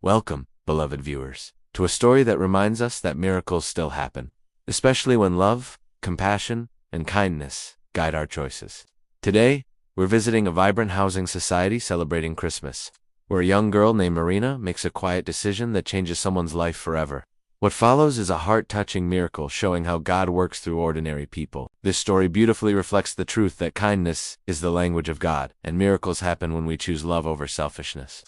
Welcome, beloved viewers, to a story that reminds us that miracles still happen, especially when love, compassion, and kindness guide our choices. Today, we're visiting a vibrant housing society celebrating Christmas, where a young girl named Marina makes a quiet decision that changes someone's life forever. What follows is a heart-touching miracle showing how God works through ordinary people. This story beautifully reflects the truth that kindness is the language of God, and miracles happen when we choose love over selfishness.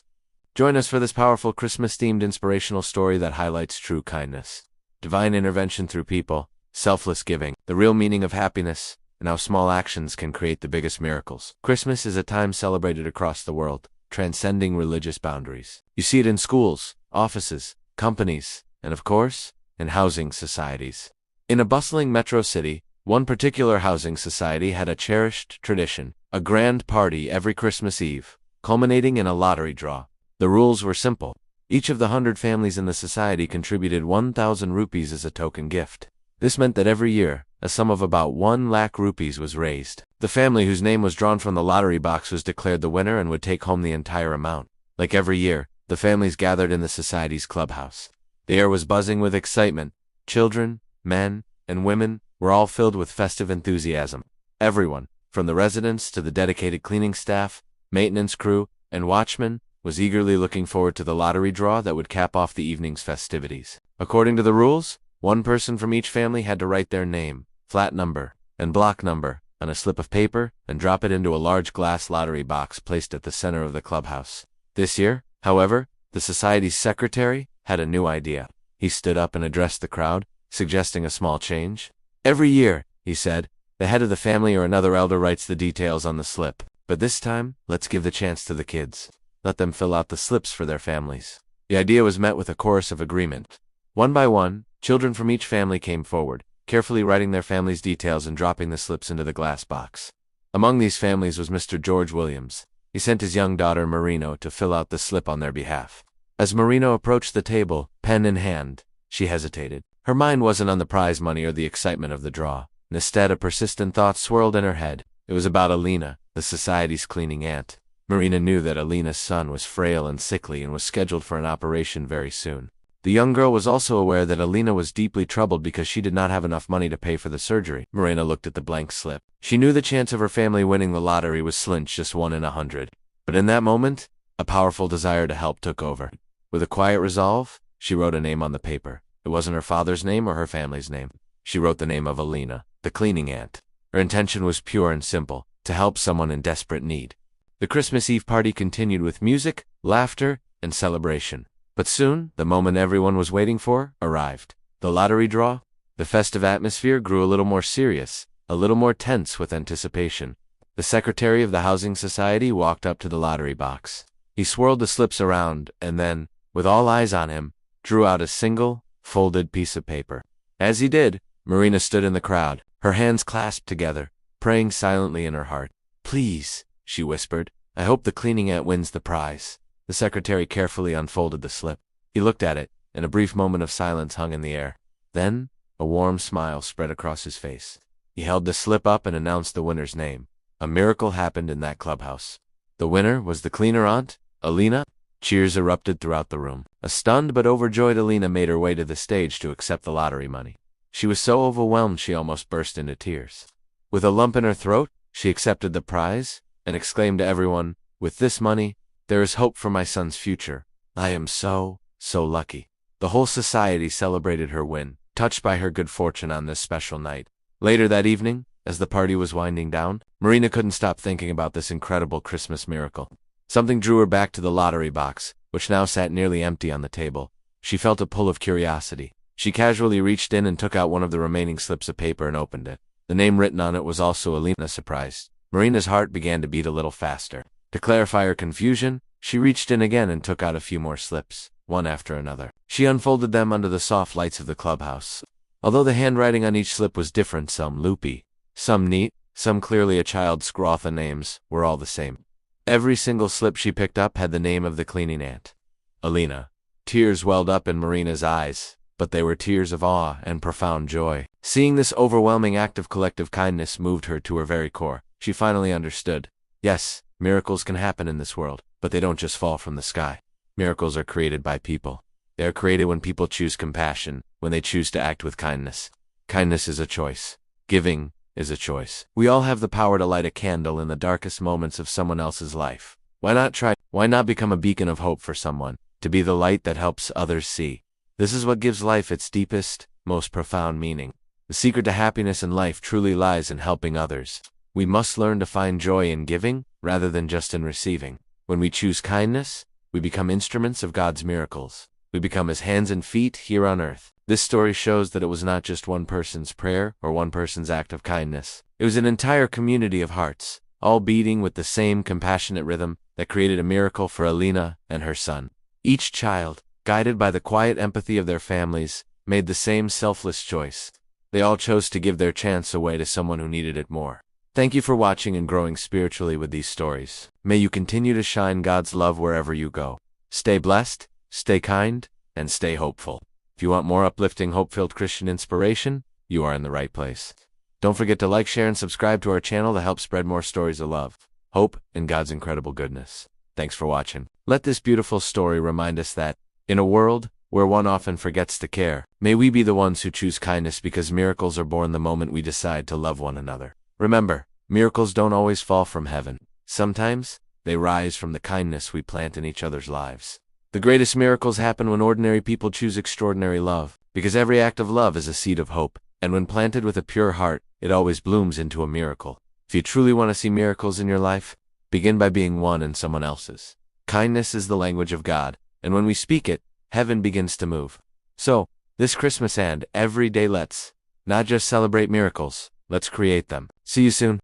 Join us for this powerful Christmas-themed inspirational story that highlights true kindness, divine intervention through people, selfless giving, the real meaning of happiness, and how small actions can create the biggest miracles. Christmas is a time celebrated across the world, transcending religious boundaries. You see it in schools, offices, companies, and of course, in housing societies. In a bustling metro city, one particular housing society had a cherished tradition, a grand party every Christmas Eve, culminating in a lottery draw. The rules were simple. Each of the 100 families in the society contributed 1,000 rupees as a token gift. This meant that every year, a sum of about 1 lakh rupees was raised. The family whose name was drawn from the lottery box was declared the winner and would take home the entire amount. Like every year, the families gathered in the society's clubhouse. The air was buzzing with excitement. Children, men, and women were all filled with festive enthusiasm. Everyone, from the residents to the dedicated cleaning staff, maintenance crew, and watchmen, was eagerly looking forward to the lottery draw that would cap off the evening's festivities. According to the rules, one person from each family had to write their name, flat number, and block number on a slip of paper and drop it into a large glass lottery box placed at the center of the clubhouse. This year, however, the society's secretary had a new idea. He stood up and addressed the crowd, suggesting a small change. Every year, he said, the head of the family or another elder writes the details on the slip. But this time, let's give the chance to the kids. Let them fill out the slips for their families. The idea was met with a chorus of agreement. One by one, children from each family came forward, carefully writing their family's details and dropping the slips into the glass box. Among these families was Mr. George Williams. He sent his young daughter Marina to fill out the slip on their behalf. As Marina approached the table, pen in hand, she hesitated. Her mind wasn't on the prize money or the excitement of the draw. Instead, a persistent thought swirled in her head. It was about Alina, the society's cleaning aunt. Marina knew that Alina's son was frail and sickly and was scheduled for an operation very soon. The young girl was also aware that Alina was deeply troubled because she did not have enough money to pay for the surgery. Marina looked at the blank slip. She knew the chance of her family winning the lottery was slim, just 1 in 100. But in that moment, a powerful desire to help took over. With a quiet resolve, she wrote a name on the paper. It wasn't her father's name or her family's name. She wrote the name of Alina, the cleaning aunt. Her intention was pure and simple, to help someone in desperate need. The Christmas Eve party continued with music, laughter, and celebration. But soon, the moment everyone was waiting for arrived. The lottery draw. The festive atmosphere grew a little more serious, a little more tense with anticipation. The secretary of the housing society walked up to the lottery box. He swirled the slips around and then, with all eyes on him, drew out a single, folded piece of paper. As he did, Marina stood in the crowd, her hands clasped together, praying silently in her heart. "Please," she whispered, "I hope the cleaning aunt wins the prize." The secretary carefully unfolded the slip. He looked at it, and a brief moment of silence hung in the air. Then, a warm smile spread across his face. He held the slip up and announced the winner's name. A miracle happened in that clubhouse. The winner was the cleaner aunt, Alina. Cheers erupted throughout the room. A stunned but overjoyed Alina made her way to the stage to accept the lottery money. She was so overwhelmed she almost burst into tears. With a lump in her throat, she accepted the prize and exclaimed to everyone, "With this money, there is hope for my son's future. I am so lucky." The whole society celebrated her win, touched by her good fortune on this special night. Later that evening, as the party was winding down, Marina couldn't stop thinking about this incredible Christmas miracle. Something drew her back to the lottery box, which now sat nearly empty on the table. She felt a pull of curiosity. She casually reached in and took out one of the remaining slips of paper and opened it. The name written on it was also Alina. Surprised, Marina's heart began to beat a little faster. To clarify her confusion, she reached in again and took out a few more slips, one after another. She unfolded them under the soft lights of the clubhouse. Although the handwriting on each slip was different, some loopy, some neat, some clearly a child's scrawl, the names were all the same. Every single slip she picked up had the name of the cleaning aunt, Alina. Tears welled up in Marina's eyes, but they were tears of awe and profound joy. Seeing this overwhelming act of collective kindness moved her to her very core. She finally understood. Yes, miracles can happen in this world, but they don't just fall from the sky. Miracles are created by people. They are created when people choose compassion, when they choose to act with kindness. Kindness is a choice. Giving is a choice. We all have the power to light a candle in the darkest moments of someone else's life. Why not try? Why not become a beacon of hope for someone, to be the light that helps others see? This is what gives life its deepest, most profound meaning. The secret to happiness in life truly lies in helping others. We must learn to find joy in giving, rather than just in receiving. When we choose kindness, we become instruments of God's miracles. We become His hands and feet here on earth. This story shows that it was not just one person's prayer or one person's act of kindness. It was an entire community of hearts, all beating with the same compassionate rhythm that created a miracle for Alina and her son. Each child, guided by the quiet empathy of their families, made the same selfless choice. They all chose to give their chance away to someone who needed it more. Thank you for watching and growing spiritually with these stories. May you continue to shine God's love wherever you go. Stay blessed, stay kind, and stay hopeful. If you want more uplifting, hope-filled Christian inspiration, you are in the right place. Don't forget to like, share, and subscribe to our channel to help spread more stories of love, hope, and God's incredible goodness. Thanks for watching. Let this beautiful story remind us that, in a world where one often forgets to care, may we be the ones who choose kindness, because miracles are born the moment we decide to love one another. Remember, miracles don't always fall from heaven. Sometimes, they rise from the kindness we plant in each other's lives. The greatest miracles happen when ordinary people choose extraordinary love, because every act of love is a seed of hope, and when planted with a pure heart, it always blooms into a miracle. If you truly want to see miracles in your life, begin by being one in someone else's. Kindness is the language of God, and when we speak it, heaven begins to move. So, this Christmas and every day, let's not just celebrate miracles, let's create them. See you soon.